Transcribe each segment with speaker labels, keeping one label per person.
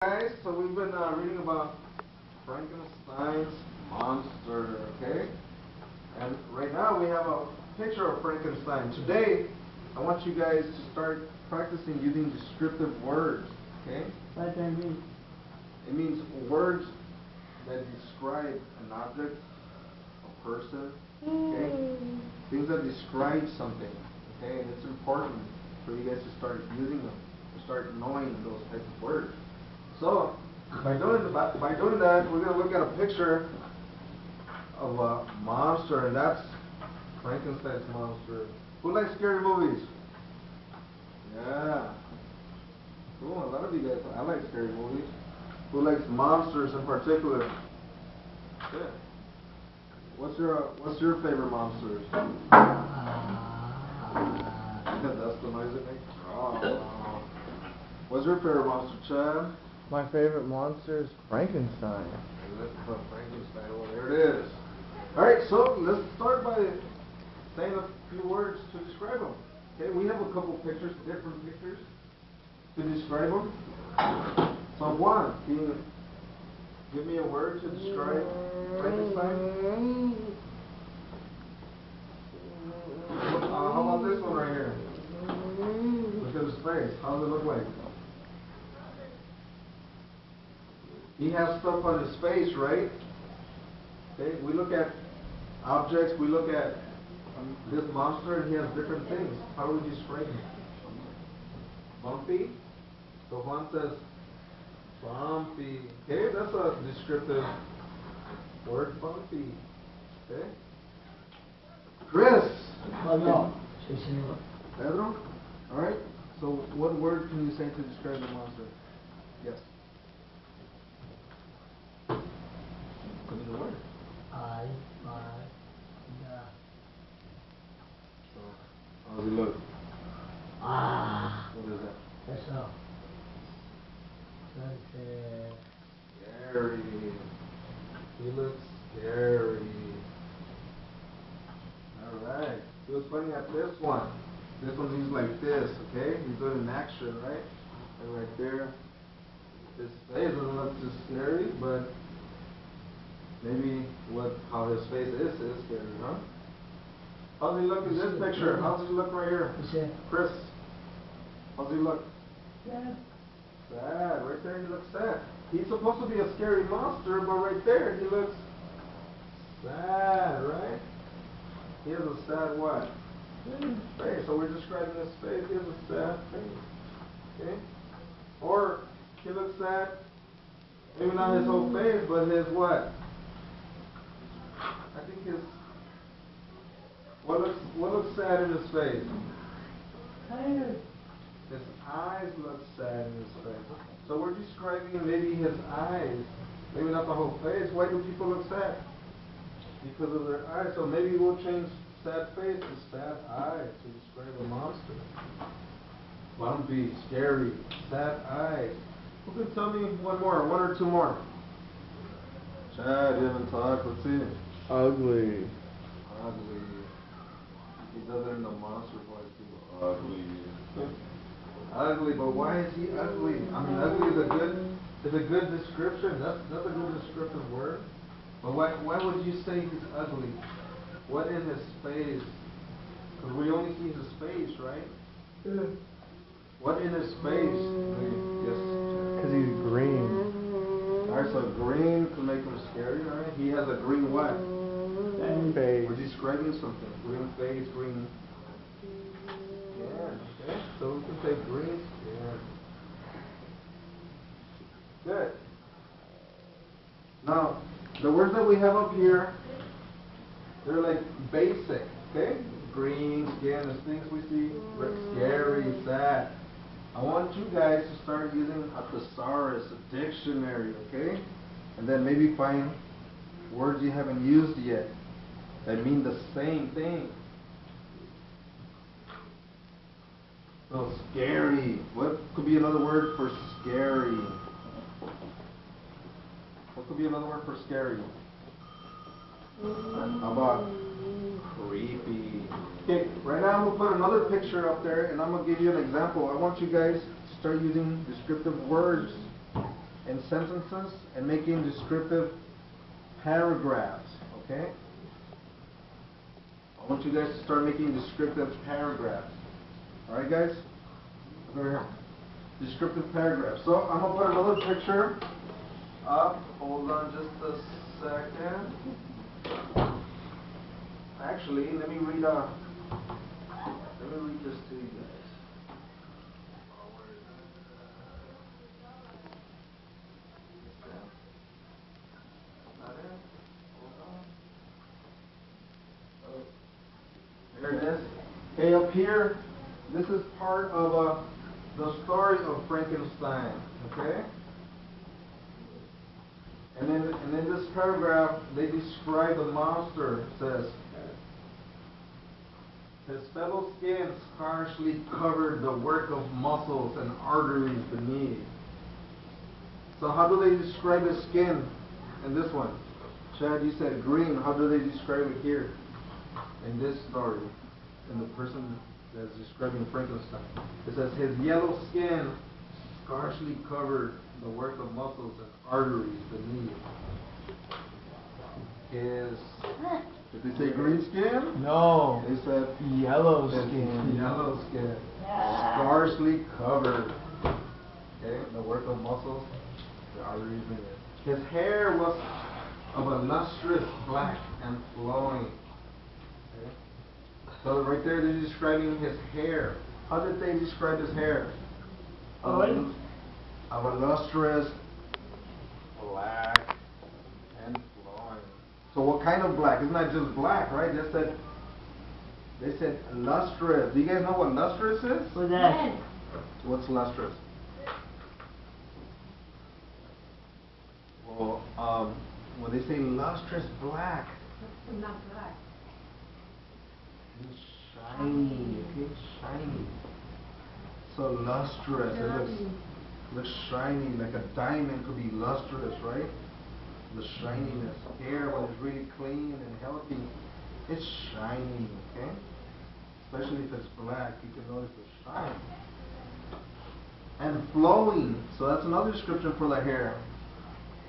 Speaker 1: Guys, so we've been reading about Frankenstein's monster, okay? And right now we have a picture of Frankenstein. Today, I want you guys to start practicing using descriptive words, okay?
Speaker 2: What does that mean?
Speaker 1: It means words that describe an object, a person, okay? Things that describe something, okay? And it's important for you guys to start using them, to start knowing those types of words. So, by doing that, we're going to look at a picture of a monster, and that's Frankenstein's monster. Who likes scary movies? Yeah. Cool, a lot of you guys. I like scary movies. Who likes monsters in particular? Good. What's your favorite monsters? That's the noise it makes. Oh. What's your favorite monster, Chad?
Speaker 3: My favorite monster is Frankenstein.
Speaker 1: Frankenstein. Well, there it is. All right, so let's start by saying a few words to describe them. Okay, we have a couple pictures, different pictures, to describe them. So one, can you give me a word to describe Frankenstein? How about this one right here? Look at his face. How does it look like? He has stuff on his face, right? Okay, we look at objects, we look at this monster, and he has different things. How do we describe him? Bumpy. So Juan says, bumpy. Okay, that's a descriptive word, bumpy. Okay. Chris.
Speaker 2: No.
Speaker 1: Pedro? Alright, so what word can you say to describe the monster? Yes. Give me the word. So, how does he look? What is that?
Speaker 2: That's all.
Speaker 1: Scary. He looks scary. Alright. He was pointing at this one. This one he's like this, okay? He's doing an action, right? And right there. His face doesn't look too scary, but maybe how his face is scary, huh? How does he look in this picture? How does he look right here? Chris. How does he look?
Speaker 2: Sad.
Speaker 1: Sad. Right there he looks sad. He's supposed to be a scary monster, but right there he looks sad, right? He has a sad what? Face. So we're describing his face. He has a sad face. Okay? Or he looks sad. Maybe not his whole face, but his what? I think his what looks sad in his face? His eyes look sad in his face. So we're describing maybe his eyes, maybe not the whole face. Why do people look sad? Because of their eyes. So maybe we'll change sad face to sad eyes to describe a monster. Bumpy, scary, sad eyes. Who can tell me one or two more? Chad, you haven't talked. Let's see.
Speaker 3: Ugly.
Speaker 1: Ugly. He does it in the monster voice too. Ugly. Ugly, but why is he ugly? I mean, ugly is a good description. That's a good descriptive word. But why would you say he's ugly? What in his face? Because we only see his face, right? What in his face? Yes.
Speaker 3: Because he's green.
Speaker 1: Alright, so green can make him scary, right? He has a green what?
Speaker 3: Face.
Speaker 1: We're describing something. Green face, green. Yeah, okay. So we can say green. Yeah. Good. Now, the words that we have up here, they're like basic, okay? Green, skin, the things we see, scary, sad. I want you guys to start using a thesaurus, a dictionary, okay? And then maybe find words you haven't used yet that mean the same thing. So scary. What could be another word for scary? What could be another word for scary? How about creepy? Okay, right now I'm going to put another picture up there and I'm going to give you an example. I want you guys to start using descriptive words in sentences and making descriptive paragraphs, okay? I want you guys to start making descriptive paragraphs. Alright guys? Over here. Descriptive paragraphs. So I'm going to put another picture up. Hold on just a second. Actually, let me read this to you guys. Not it? Hold on. Oh. There it is. Okay, up here, this is part of the story of Frankenstein. Okay? And in this paragraph, they describe the monster. It says, his fellow skin scarcely covered the work of muscles and arteries beneath. So how do they describe his skin in this one? Chad, you said green. How do they describe it here in this story? In the person that's describing Frankenstein. It says his yellow skin scarcely covered the work of muscles and arteries beneath. Did they say green skin?
Speaker 3: No.
Speaker 1: They said
Speaker 3: Yellow skin.
Speaker 1: Yellow skin. Scarcely covered. Okay, the work of muscles, the arteries beneath. His hair was of a lustrous black and flowing. Okay. So right there they're describing his hair. How did they describe his hair? Of a lustrous black and flowing. So what kind of black? It's not just black, right? They said lustrous. Do you guys know what lustrous is?
Speaker 2: What's that?
Speaker 1: What's lustrous? Well, when they say lustrous black,
Speaker 4: Not black.
Speaker 1: it's shiny, okay, shiny. So lustrous, it looks shiny, like a diamond could be lustrous, right? The shininess. Hair, when it's really clean and healthy, it's shiny, okay? Especially if it's black, you can notice the shine. And flowing, so that's another description for the hair.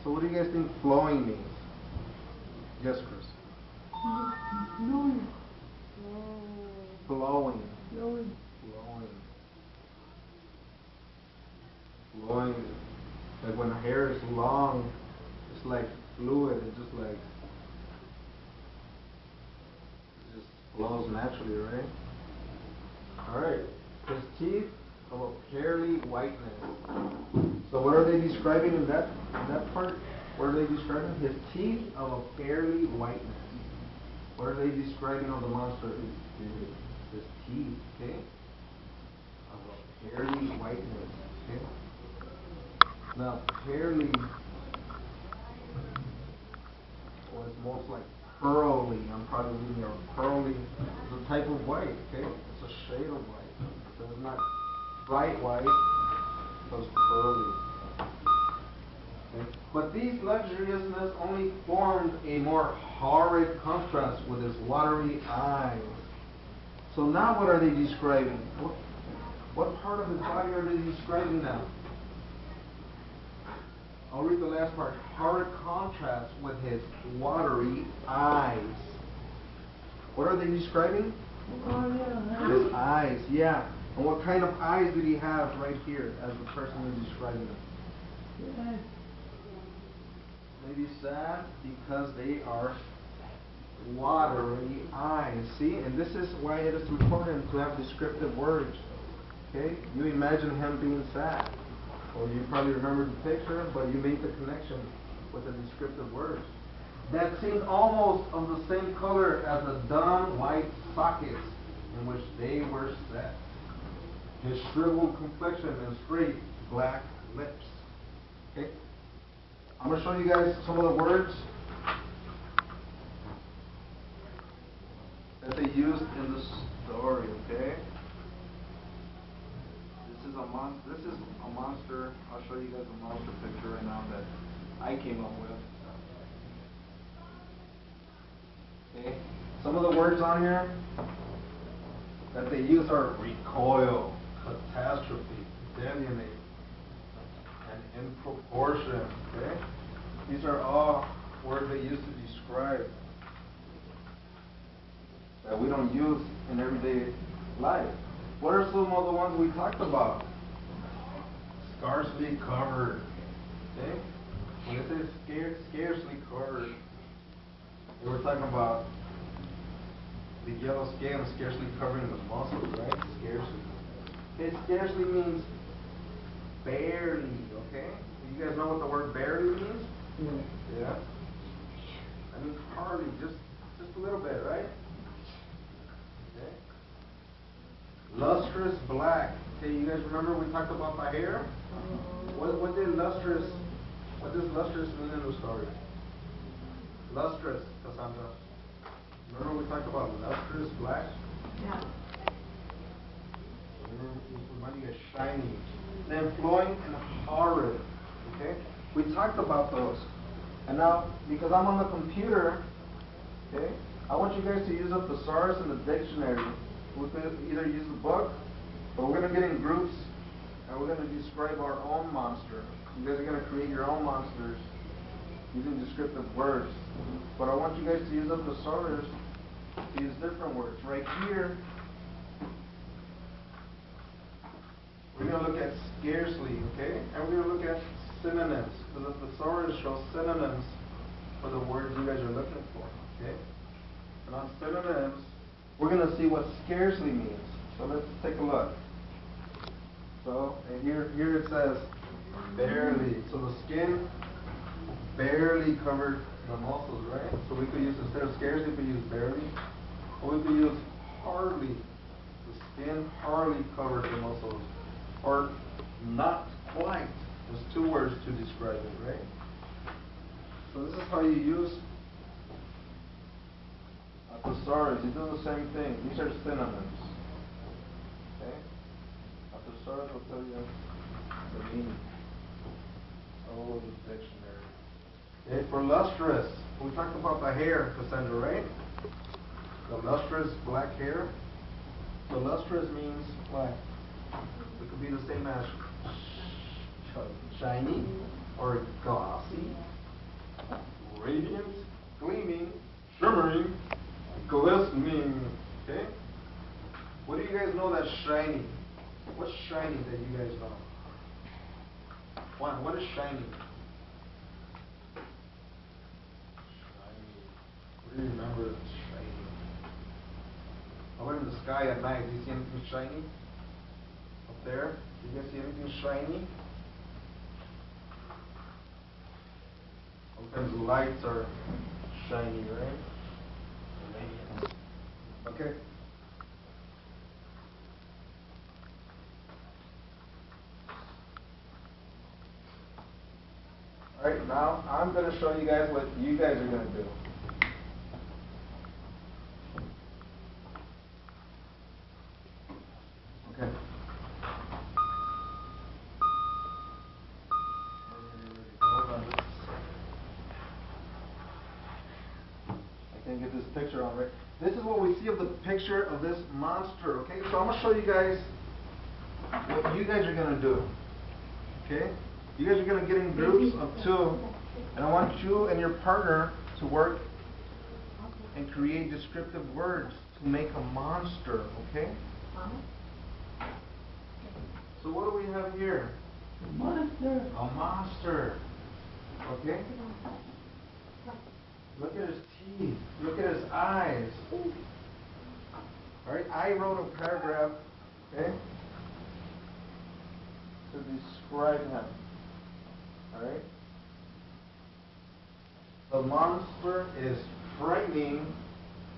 Speaker 1: So what do you guys think flowing means? Yes, Chris.
Speaker 2: Flowing.
Speaker 1: Flowing.
Speaker 2: Flowing.
Speaker 1: Flowing. Like when hair is long, it's like fluid. It just flows naturally, right? All right. His teeth of a pearly whiteness. So what are they describing in that part? What are they describing? His teeth of a pearly whiteness. What are they describing of the monster? His teeth, okay? Of a pearly whiteness, okay? Now, pearly was most like pearly. I'm probably reading a pearly. It's a type of white, okay? It's a shade of white. So it's not bright white, so it's pearly. Okay? But these luxuriousness only formed a more horrid contrast with his watery eyes. So now what are they describing? What part of his body are they describing now? I'll read the last part. Horrid contrast with his watery eyes. What are they describing? His eyes, yeah. And what kind of eyes did he have right here as the person is describing them? Maybe sad because they are watery eyes. See, and this is why it is important to have descriptive words. Okay? You imagine him being sad. Or you probably remember the picture, but you make the connection with the descriptive words. That seemed almost of the same color as the dun white sockets in which they were set. His shriveled complexion and straight black lips. Okay? I'm going to show you guys some of the words that they used in the story, okay? This is a monster. I'll show you guys a monster picture right now that I came up with. Okay? Some of the words on here that they use are recoil, catastrophe, detonate, and in proportion, okay? These are all words they use to describe that we don't use in everyday life. What are some of the ones we talked about? Scarcely covered, okay? When it says scarcely covered, they were talking about the yellow skin scarcely covering the muscles, right? Scarcely. It scarcely means barely, okay? You guys know what the word barely means? Yeah. I mean hardly, just a little bit, right? Okay. Lustrous black. Okay, you guys remember we talked about the hair? What does lustrous mean in the story? Lustrous, Cassandra. Remember we talked about lustrous black?
Speaker 2: Yeah.
Speaker 1: Remind you guys shiny. Then flowing and horrid. Okay? We talked about those. And now, because I'm on the computer, okay, I want you guys to use a thesaurus and the dictionary. We could either use the book, or we're going to get in groups, and we're going to describe our own monster. You guys are going to create your own monsters using descriptive words. But I want you guys to use a thesaurus to use different words. Right here, we're going to look at scarcely, okay? And we're going to look at synonyms, because the thesaurus shows synonyms for the words you guys are looking for, okay? And on synonyms, we're going to see what scarcely means. So let's take a look. So, and here it says barely. So the skin barely covered the muscles, right? So we could use, instead of scarcely, we could use barely. Or we could use hardly. The skin hardly covered the muscles. Or not quite. There's two words to describe it, right? So this is how you use a thesaurus. You do the same thing. These are synonyms. Okay? A thesaurus will tell you the meaning. Oh, the dictionary. Okay, for lustrous, we talked about the hair, Cassandra, right? The lustrous black hair. So lustrous means black. It could be the same as shiny or glossy, radiant, gleaming, shimmering, glistening. Okay? What do you guys know that's shiny? What's shiny that you guys know? One, what is shiny? What do you remember that's shiny? How about in the sky at night? Do you see anything shiny? Up there? Do you guys see anything shiny? Sometimes lights are shiny, right? Radiant. Okay. Alright, now I'm going to show you guys what you guys are going to do. Okay. Hold on. I can't get this picture on right. This is what we see of the picture of this monster, okay? So I'm going to show you guys what you guys are going to do. Okay? You guys are going to get in groups of 2, and I want you and your partner to work and create descriptive words to make a monster, okay? So what do we have here?
Speaker 2: Monster.
Speaker 1: A monster. Okay? Look at his teeth. Look at his eyes. Alright, I wrote a paragraph, okay, to describe him. Alright? The monster is frightening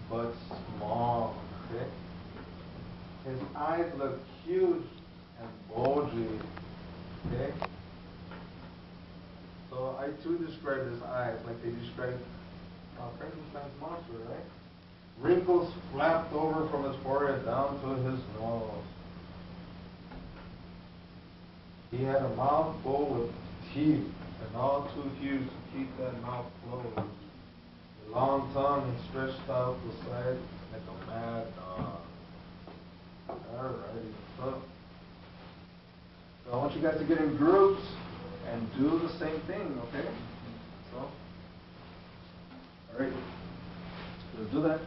Speaker 1: but small. Okay? His eyes look huge and bulgy. Okay? So I too describe his eyes like they describe Frankenstein's monster, right? Wrinkles flapped over from his forehead down to his nose. He had a mouth full with teeth, and all too huge to keep that mouth closed. A long tongue stretched out the side like a mad dog. Alrighty, so I want you guys to get in groups and do the same thing, okay? So, all right, let's do that.